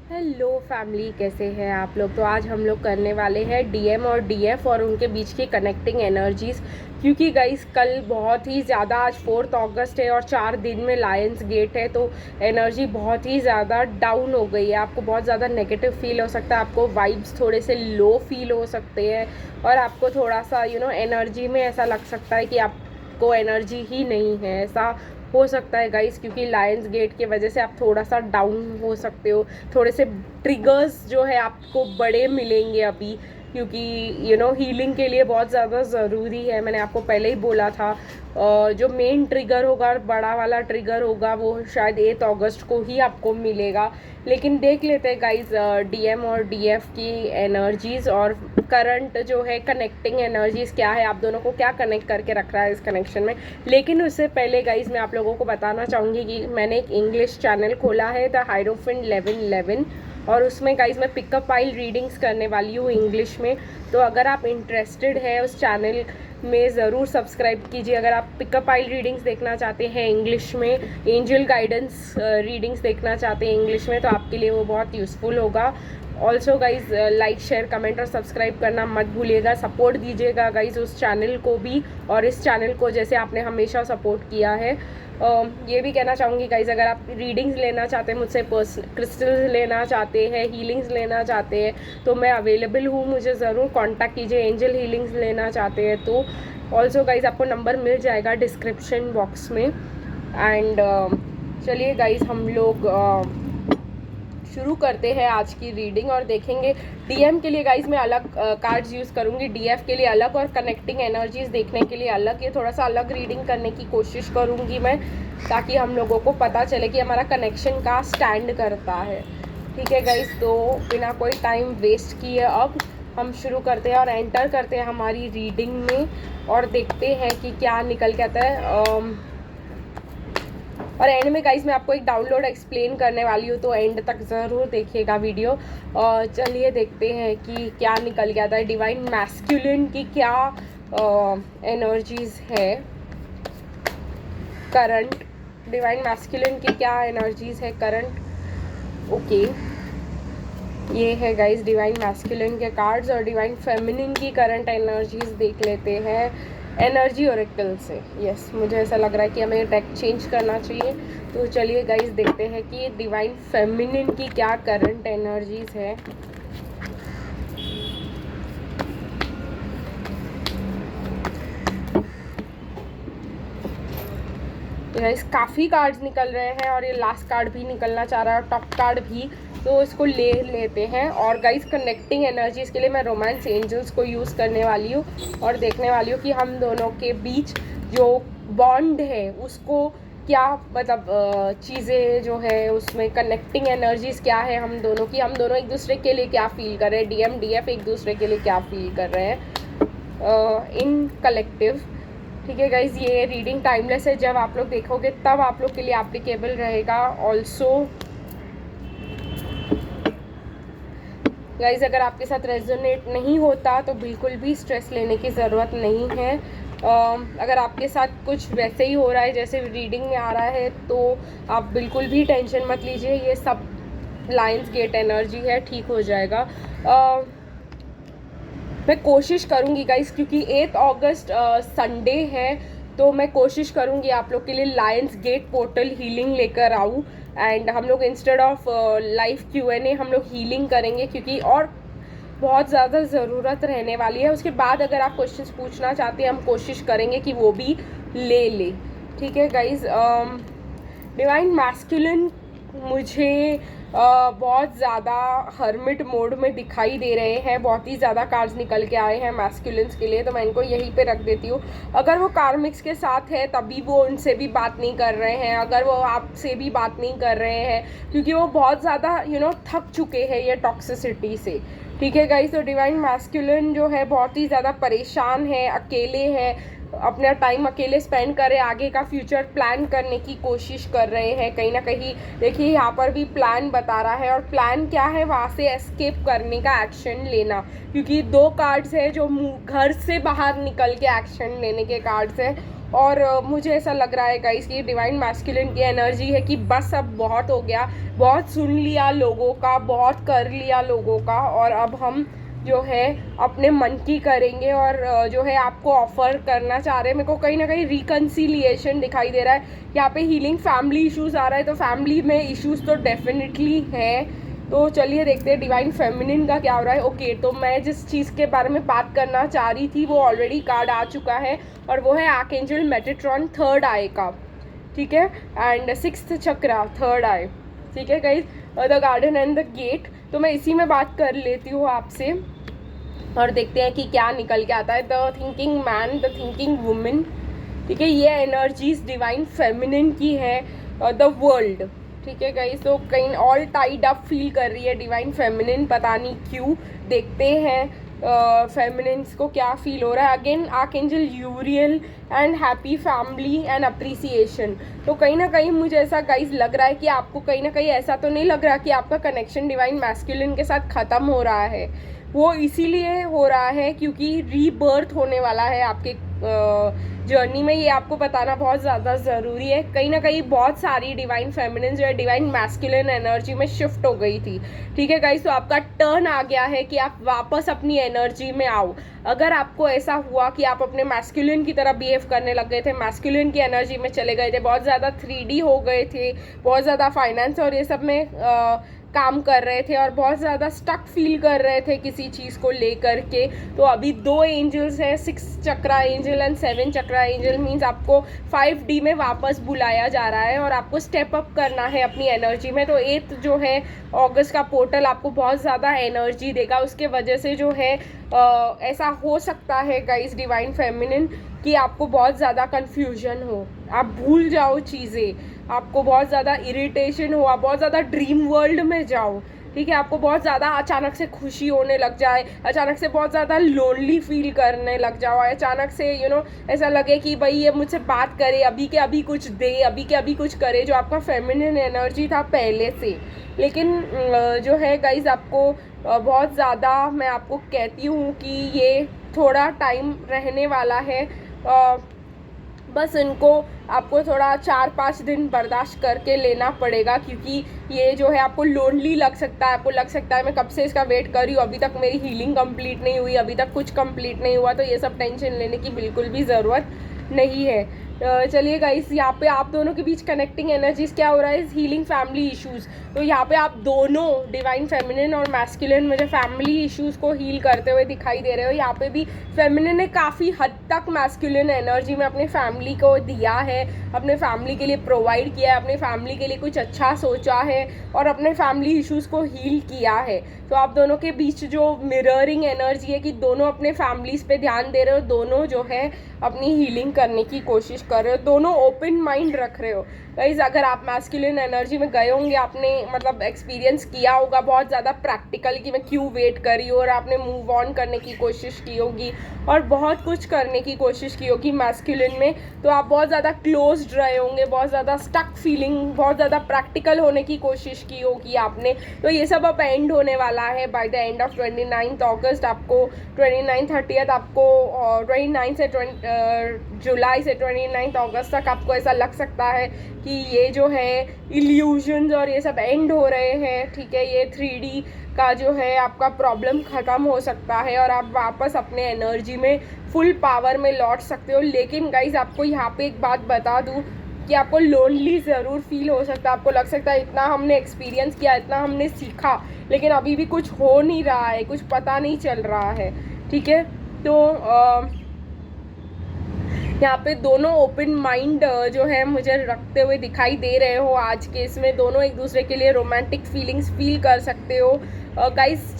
Hello family, कैसे हैं आप लोग। तो आज हम लोग करने वाले हैं डीएम और डीएफ और उनके बीच की कनेक्टिंग एनर्जीज़। क्योंकि गाइस कल बहुत ही ज़्यादा, आज 4 अगस्त है और 4 दिन में लायंस गेट है, तो एनर्जी बहुत ही ज़्यादा डाउन हो गई है। आपको बहुत ज़्यादा नेगेटिव फील हो सकता है, आपको वाइब्स थोड़े से लो फील हो सकते हैं और आपको थोड़ा सा एनर्जी में ऐसा लग सकता है कि आपको एनर्जी ही नहीं है। ऐसा हो सकता है गाइस, क्योंकि लायंस गेट की वजह से आप थोड़ा सा डाउन हो सकते हो। थोड़े से ट्रिगर्स जो है आपको बड़े मिलेंगे अभी, क्योंकि हीलिंग के लिए बहुत ज़्यादा ज़रूरी है। मैंने आपको पहले ही बोला था, जो मेन ट्रिगर होगा, बड़ा वाला ट्रिगर होगा, वो शायद 8 अगस्त को ही आपको मिलेगा। लेकिन देख लेते हैं गाइज डीएम और डीएफ की एनर्जीज़ और करंट जो है कनेक्टिंग एनर्जीज़ क्या है, आप दोनों को क्या कनेक्ट करके रख रहा है इस कनेक्शन में। लेकिन उससे पहले गाइज मैं आप लोगों को बताना चाहूँगी कि मैंने एक इंग्लिश चैनल खोला है, द हायरोफेंट 1111, और उसमें गाइज मैं पिकअप फाइल रीडिंग्स करने वाली हूँ इंग्लिश में। तो अगर आप इंटरेस्टेड है उस चैनल में ज़रूर सब्सक्राइब कीजिए। अगर आप पिकअप फाइल रीडिंग्स देखना चाहते हैं इंग्लिश में, एंजल गाइडेंस रीडिंग्स देखना चाहते हैं इंग्लिश में, तो आपके लिए वो बहुत यूज़फुल होगा। Also guys like share comment और सब्सक्राइब करना मत भूलिएगा। सपोर्ट दीजिएगा गाइज उस चैनल को भी और इस चैनल को, जैसे आपने हमेशा सपोर्ट किया है। ये भी कहना चाहूँगी गाइज, अगर आप रीडिंग्स लेना चाहते हैं मुझसे, क्रिस्टल्स लेना चाहते हैं, हीलिंग्स लेना चाहते हैं, तो मैं अवेलेबल हूँ, मुझे ज़रूर कांटेक्ट कीजिए। एंजल हीलिंग्स लेना चाहते हैं तो ऑल्सो गाइज आपको नंबर मिल जाएगा डिस्क्रिप्शन बॉक्स में। एंड चलिए गाइज हम लोग शुरू करते हैं आज की रीडिंग और देखेंगे। डीएम के लिए गाइज मैं अलग कार्ड्स यूज़ करूँगी, डीएफ के लिए अलग और कनेक्टिंग एनर्जीज देखने के लिए अलग। ये थोड़ा सा अलग रीडिंग करने की कोशिश करूँगी मैं, ताकि हम लोगों को पता चले कि हमारा कनेक्शन का स्टैंड करता है। ठीक है गाइज, तो बिना कोई टाइम वेस्ट किए अब हम शुरू करते हैं और एंटर करते हैं हमारी रीडिंग में और देखते हैं कि क्या निकल के आता है। और एंड में गाइस मैं आपको एक डाउनलोड एक्सप्लेन करने वाली हूँ, तो एंड तक ज़रूर देखिएगा वीडियो। और चलिए देखते हैं कि क्या निकल के आता है। डिवाइन मैस्कुलिन की क्या एनर्जीज़ है करंट, डिवाइन मैस्कुलिन की क्या एनर्जीज़ है करंट। ओके, ये है गाइस डिवाइन मैस्कुलिन के कार्ड्स और डिवाइन फेमिनिन की करंट एनर्जीज देख लेते हैं एनर्जी ओरेकल से। यस, मुझे ऐसा लग रहा है कि हमें डेक चेंज करना चाहिए। तो चलिए गाइस देखते हैं कि डिवाइन फेमिनिन की क्या करंट एनर्जीज है। गाइस काफ़ी कार्ड्स निकल रहे हैं और ये लास्ट कार्ड भी निकलना चाह रहा है, टॉप कार्ड भी, तो इसको ले लेते हैं। और गाइस कनेक्टिंग एनर्जीज़ के लिए मैं रोमांस एंजल्स को यूज़ करने वाली हूँ और देखने वाली हूँ कि हम दोनों के बीच जो बॉन्ड है उसको क्या, मतलब चीज़ें जो है उसमें कनेक्टिंग एनर्जीज़ क्या है हम दोनों की, हम दोनों एक दूसरे के लिए क्या फील कर रहे हैं, डीएम डीएफ एक दूसरे के लिए क्या फील कर रहे हैं इन कलेक्टिव। ठीक है गाइज, ये रीडिंग टाइमलेस है, जब आप लोग देखोगे तब आप लोग के लिए एप्लीकेबल रहेगा। ऑल्सो गाइज अगर आपके साथ रेजोनेट नहीं होता तो बिल्कुल भी स्ट्रेस लेने की ज़रूरत नहीं है। अगर आपके साथ कुछ वैसे ही हो रहा है जैसे रीडिंग में आ रहा है, तो आप बिल्कुल भी टेंशन मत लीजिए, ये सब लायंस गेट एनर्जी है, ठीक हो जाएगा। मैं कोशिश करूँगी गाइस, क्योंकि 8 अगस्त संडे है, तो मैं कोशिश करूँगी आप लोग के लिए लायंस गेट पोर्टल हीलिंग लेकर आऊँ। एंड हम लोग इंस्टेड ऑफ लाइव Q&A हम लोग हीलिंग करेंगे, क्योंकि और बहुत ज़्यादा ज़रूरत रहने वाली है। उसके बाद अगर आप क्वेश्चंस पूछना चाहते हैं हम कोशिश करेंगे कि वो भी ले। ठीक है गाइज, डिवाइन मैस्कुलिन मुझे बहुत ज़्यादा हर्मिट मोड में दिखाई दे रहे हैं, बहुत ही ज़्यादा कार्ड्स निकल के आए हैं मैस्कुलिन्स के लिए, तो मैं इनको यहीं पे रख देती हूँ। अगर वो कार्मिक्स के साथ है तभी वो उनसे भी बात नहीं कर रहे हैं, अगर वो आपसे भी बात नहीं कर रहे हैं क्योंकि वो बहुत ज़्यादा थक चुके हैं ये टॉक्सिसिटी से। ठीक है गाइस, तो डिवाइन मैस्कुलिन जो है बहुत ही ज़्यादा परेशान है, अकेले हैं, अपना टाइम अकेले स्पेंड करें, आगे का फ्यूचर प्लान करने की कोशिश कर रहे हैं। कहीं ना कहीं देखिए यहाँ पर भी प्लान बता रहा है, और प्लान क्या है, वहाँ से एस्केप करने का, एक्शन लेना, क्योंकि 2 कार्ड्स है जो घर से बाहर निकल के एक्शन लेने के कार्ड्स है। और मुझे ऐसा लग रहा है गाइस कि डिवाइन मैस्कुलिन की एनर्जी है कि बस अब बहुत हो गया, बहुत सुन लिया लोगों का, बहुत कर लिया लोगों का, और अब हम जो है अपने मन की करेंगे और जो है आपको ऑफर करना चाह रहे हैं। मेरे को कहीं ना कहीं रिकन्सिलिएशन दिखाई दे रहा है यहाँ पे। हीलिंग फैमिली इश्यूज़ आ रहा है, तो फैमिली में इश्यूज़ तो डेफिनेटली है। तो चलिए देखते हैं डिवाइन फेमिनिन का क्या हो रहा है। ओके, तो मैं जिस चीज़ के बारे में बात करना चाह रही थी वो ऑलरेडी कार्ड आ चुका है, और वो है आर्कएंजल मेटाट्रॉन थर्ड आई का, ठीक है, and 6th chakra third eye, ठीक है guys, the garden and the gate. तो मैं इसी में बात कर लेती हूँ आपसे और देखते हैं कि क्या निकल के आता है। The thinking man, the thinking women, ठीक है, ये एनर्जीज डिवाइन फेमिनिन की है। द वर्ल्ड, ठीक है गाइस, तो कहीं ऑल टाइड अप फील कर रही है डिवाइन फेमिनिन, पता नहीं क्यों। देखते हैं फेमिनिन्स को क्या फील हो रहा है। Again archangel यूरियल and happy family and appreciation. तो कहीं ना कहीं मुझे ऐसा गाइस लग रहा है कि आपको कहीं ना कहीं ऐसा तो नहीं लग रहा कि आपका कनेक्शन डिवाइन मैस्कुलिन के साथ ख़त्म हो रहा है। वो इसीलिए हो रहा है क्योंकि रीबर्थ होने वाला है आपके जर्नी में, ये आपको बताना बहुत ज़्यादा ज़रूरी है। कहीं ना कहीं बहुत सारी डिवाइन फेमिनिन जो है डिवाइन मैस्कुलिन एनर्जी में शिफ्ट हो गई थी, ठीक है गाइस, तो आपका टर्न आ गया है कि आप वापस अपनी एनर्जी में आओ। अगर आपको ऐसा हुआ कि आप अपने मैस्कुलिन की तरह बिहेव करने लग गए थे, मैस्कुलिन की एनर्जी में चले गए थे, बहुत ज़्यादा 3D हो गए थे, बहुत ज़्यादा फाइनेंस और ये सब में काम कर रहे थे और बहुत ज़्यादा स्टक फील कर रहे थे किसी चीज़ को लेकर के, तो अभी 2 एंजल्स हैं, 6 chakra angel and 7 chakra angel, means आपको 5D में वापस बुलाया जा रहा है और आपको स्टेप अप करना है अपनी एनर्जी में। तो 8 जो है अगस्त का पोर्टल आपको बहुत ज़्यादा एनर्जी देगा, उसके वजह से जो है ऐसा हो सकता है गाइस डिवाइन फेमिनिन कि आपको बहुत ज़्यादा कन्फ्यूजन हो, आप भूल जाओ चीज़ें, आपको बहुत ज़्यादा इरिटेशन हो, आप बहुत ज़्यादा ड्रीम वर्ल्ड में जाओ, ठीक है, आपको बहुत ज़्यादा अचानक से खुशी होने लग जाए, अचानक से बहुत ज़्यादा लोनली फील करने लग जाओ, अचानक से ऐसा लगे कि भाई ये मुझसे बात करे, अभी के अभी कुछ दे, अभी के अभी कुछ करे, जो आपका फेमिनिन एनर्जी था पहले से। लेकिन जो है गाइज आपको बहुत ज़्यादा मैं आपको कहती हूँ कि ये थोड़ा टाइम रहने वाला है, बस इनको आपको थोड़ा 4-5 दिन बर्दाश्त करके लेना पड़ेगा, क्योंकि ये जो है आपको लोनली लग सकता है, आपको लग सकता है मैं कब से इसका वेट कर रही हूँ, अभी तक मेरी हीलिंग कंप्लीट नहीं हुई, अभी तक कुछ कंप्लीट नहीं हुआ। तो ये सब टेंशन लेने की बिल्कुल भी ज़रूरत नहीं है। चलिए गाइस, यहाँ पे आप दोनों के बीच कनेक्टिंग एनर्जीज क्या हो रहा है, हीलिंग फैमिली इश्यूज़। तो यहाँ पे आप दोनों डिवाइन फेमिनिन और मैस्कुलिन मुझे फैमिली इश्यूज़ को हील करते हुए दिखाई दे रहे हो। यहाँ पे भी फेमिनिन ने काफ़ी हद तक मैस्कुलिन एनर्जी में अपनी फैमिली को दिया है, अपने फैमिली के लिए प्रोवाइड किया है, अपने फैमिली के लिए कुछ अच्छा सोचा है और अपने फैमिली इश्यूज़ को हील किया है। तो आप दोनों के बीच जो मिररिंग एनर्जी है कि दोनों अपने फैमिलीज़ पे ध्यान दे रहे हो, दोनों जो है अपनी हीलिंग करने की कोशिश कर रहे हो, दोनों ओपन माइंड रख रहे हो। गाइस अगर आप मैस्कुलिन एनर्जी में गए होंगे, आपने मतलब एक्सपीरियंस किया होगा बहुत ज़्यादा प्रैक्टिकल कि मैं क्यों वेट कर रही हूँ, और आपने मूव ऑन करने की कोशिश की होगी और बहुत कुछ करने की कोशिश की होगी मैस्कुलिन में, तो आप बहुत ज़्यादा क्लोज्ड रहे होंगे, बहुत ज़्यादा स्टक फीलिंग, बहुत ज़्यादा प्रैक्टिकल होने की कोशिश की होगी आपने। तो ये सब अब एंड होने वाला है बाय द एंड ऑफ 29 अगस्त। आपको 29-30 आपको 29 से जुलाई से 29 अगस्त तक आपको ऐसा लग सकता है कि ये जो है इल्यूजन्स और ये सब एंड हो रहे हैं, ठीक है, ये 3D का जो है आपका प्रॉब्लम ख़त्म हो सकता है और आप वापस अपने एनर्जी में फुल पावर में लौट सकते हो। लेकिन गाइज आपको यहाँ पे एक बात बता दूँ कि आपको लोनली ज़रूर फील हो सकता है, आपको लग सकता है इतना हमने एक्सपीरियंस किया, इतना हमने सीखा, लेकिन अभी भी कुछ हो नहीं रहा है, कुछ पता नहीं चल रहा है, ठीक है। तो यहाँ पे दोनों ओपन माइंड जो है मुझे रखते हुए दिखाई दे रहे हो आज के इसमें, दोनों एक दूसरे के लिए रोमांटिक फीलिंग्स फील कर सकते हो। गाइस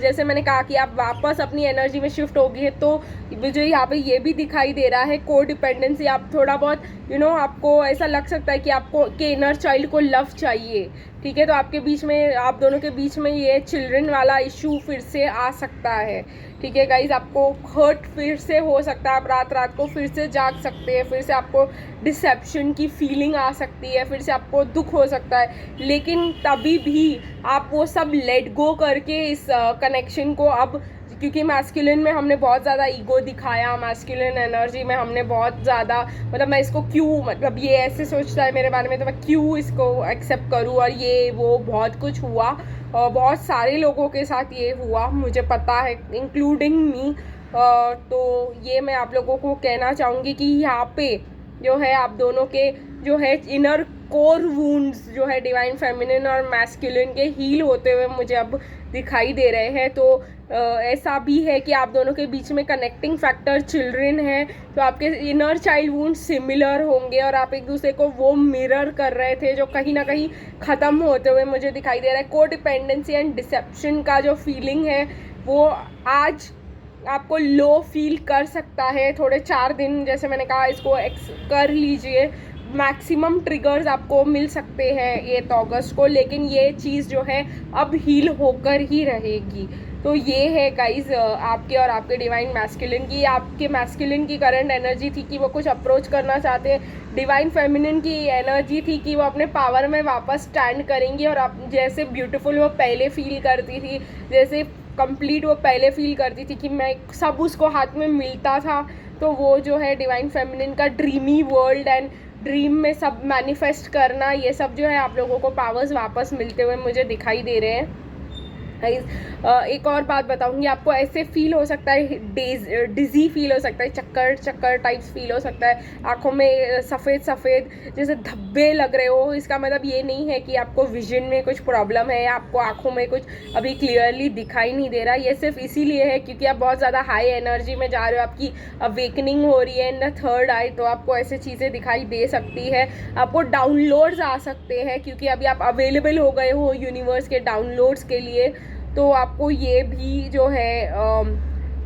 जैसे मैंने कहा कि आप वापस अपनी एनर्जी में शिफ्ट होगी है, तो मुझे यहाँ पे ये भी दिखाई दे रहा है को डिपेंडेंसी। आप थोड़ा बहुत आपको ऐसा लग सकता है कि आपको के इनर चाइल्ड को लव चाहिए, ठीक है, तो आपके बीच में, आप दोनों के बीच में ये चिल्ड्रन वाला इशू फिर से आ सकता है, ठीक है गाइज, आपको हर्ट फिर से हो सकता है, आप रात रात को फिर से जाग सकते हैं, फिर से आपको डिसेप्शन की फीलिंग आ सकती है, फिर से आपको दुख हो सकता है, लेकिन तभी भी आप वो सब लेट गो करके इस कनेक्शन को अब क्योंकि मैस्कुलिन में हमने बहुत ज़्यादा ईगो दिखाया, मैस्कुलिन एनर्जी में हमने बहुत ज़्यादा मतलब मैं इसको क्यों, मतलब ये ऐसे सोचता है मेरे बारे में तो मैं क्यों इसको एक्सेप्ट करूँ, और ये वो बहुत कुछ हुआ और बहुत सारे लोगों के साथ ये हुआ, मुझे पता है, इंक्लूडिंग मी। तो ये मैं आप लोगों को कहना चाहूँगी कि यहाँ पे जो है आप दोनों के जो है इनर कोर वुंड्स जो है डिवाइन फेमिनिन और मैस्कुलिन के हील होते हुए मुझे अब दिखाई दे रहे हैं। तो ऐसा भी है कि आप दोनों के बीच में कनेक्टिंग फैक्टर चिल्ड्रन है, तो आपके इनर चाइल्ड वुंड सिमिलर होंगे और आप एक दूसरे को वो मिरर कर रहे थे जो कहीं ना कहीं ख़त्म होते हुए मुझे दिखाई दे रहा है। को डिपेंडेंसी एंड डिसेप्शन का जो फीलिंग है वो आज आपको लो फील कर सकता है। थोड़े 4 दिन जैसे मैंने कहा इसको कर लीजिए, मैक्सिमम ट्रिगर्स आपको मिल सकते हैं 8 अगस्त को, लेकिन ये चीज़ जो है अब हील होकर ही रहेगी। तो ये है गाइज आपके और आपके डिवाइन मैस्कुलिन की। आपके मैस्कुलिन की करंट एनर्जी थी कि वो कुछ अप्रोच करना चाहते हैं, डिवाइन फेमिनिन की एनर्जी थी कि वो अपने पावर में वापस स्टैंड करेंगी और आप जैसे ब्यूटीफुल वो पहले फील करती थी, जैसे कंप्लीट वो पहले फील करती थी कि मैं सब उसको हाथ में मिलता था, तो वो जो है डिवाइन फेमिनिन का ड्रीमी वर्ल्ड एंड ड्रीम में सब मैनिफेस्ट करना, ये सब जो है आप लोगों को पावर्स वापस मिलते हुए मुझे दिखाई दे रहे हैं। एक और बात बताऊंगी आपको, ऐसे फील हो सकता है डिजी फील हो सकता है, चक्कर चक्कर टाइप्स फील हो सकता है, आंखों में सफ़ेद सफ़ेद जैसे धब्बे लग रहे हो। इसका मतलब ये नहीं है कि आपको विजन में कुछ प्रॉब्लम है या आपको आंखों में कुछ अभी क्लियरली दिखाई नहीं दे रहा। ये सिर्फ इसीलिए है क्योंकि आप बहुत ज़्यादा हाई एनर्जी में जा रहे हो, आपकी अवेकनिंग हो रही है इन द थर्ड आई, तो आपको ऐसे चीज़ें दिखाई दे सकती है। आपको डाउनलोड्स आ सकते हैं क्योंकि अभी आप अवेलेबल हो गए हो यूनिवर्स के डाउनलोड्स के लिए, तो आपको ये भी जो है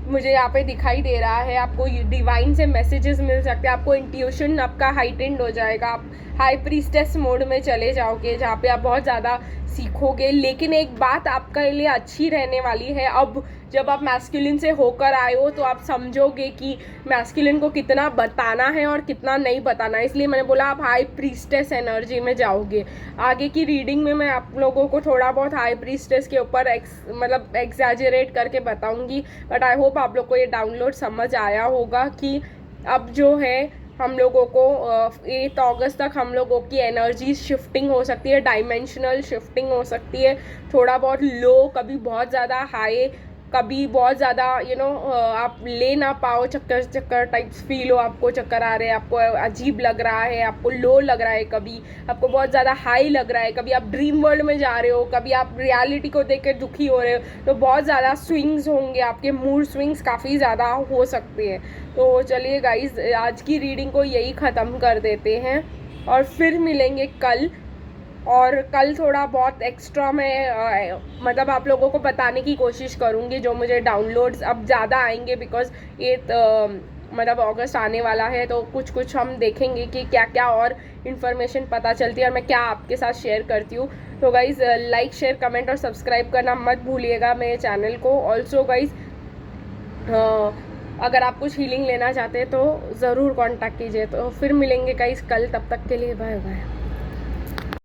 मुझे यहाँ पे दिखाई दे रहा है, आपको डिवाइन से मैसेजेस मिल सकते हैं, आपको इंट्यूशन आपका हाइटेंड हो जाएगा, आप हाई प्रीस्टेस मोड में चले जाओगे जहाँ पे आप बहुत ज़्यादा सीखोगे। लेकिन एक बात आपके लिए अच्छी रहने वाली है, अब जब आप मैस्कुलिन से होकर आए हो तो आप समझोगे कि मैस्कुलिन को कितना बताना है और कितना नहीं बताना है, इसलिए मैंने बोला आप हाई प्रीस्टेस एनर्जी में जाओगे। आगे की रीडिंग में मैं आप लोगों को थोड़ा बहुत हाई प्रीस्टेस के ऊपर मतलब एग्जैजरेट करके बताऊंगी, बट आई होप आप लोग को ये डाउनलोड समझ आया होगा कि अब जो है हम लोगों को 8 अगस्त तक हम लोगों की एनर्जी शिफ्टिंग हो सकती है, डायमेंशनल शिफ्टिंग हो सकती है, थोड़ा बहुत लो, कभी बहुत ज़्यादा हाई, कभी बहुत ज़्यादा आप ले ना पाओ, चक्कर चक्कर टाइप्स फील हो, आपको चक्कर आ रहे हैं, आपको अजीब लग रहा है, आपको लो लग रहा है, कभी आपको बहुत ज़्यादा हाई लग रहा है, कभी आप ड्रीम वर्ल्ड में जा रहे हो, कभी आप रियलिटी को देख कर दुखी हो रहे हो, तो बहुत ज़्यादा स्विंग्स होंगे, आपके मूड स्विंग्स काफ़ी ज़्यादा हो सकते हैं। तो चलिए गाइज आज की रीडिंग को यही ख़त्म कर देते हैं और फिर मिलेंगे कल। और कल थोड़ा बहुत एक्स्ट्रा मैं मतलब आप लोगों को बताने की कोशिश करूँगी, जो मुझे डाउनलोड्स अब ज़्यादा आएंगे बिकॉज 8 मतलब अगस्त आने वाला है, तो कुछ कुछ हम देखेंगे कि क्या क्या और इन्फॉर्मेशन पता चलती है और मैं क्या आपके साथ शेयर करती हूँ। तो गाइज़ लाइक शेयर कमेंट और सब्सक्राइब करना मत भूलिएगा मेरे चैनल को। ऑल्सो गाइज़ अगर आप कुछ हीलिंग लेना चाहते हैं तो ज़रूर कॉन्टैक्ट कीजिए। तो फिर मिलेंगे गाइज़ कल, तब तक के लिए बाय बाय।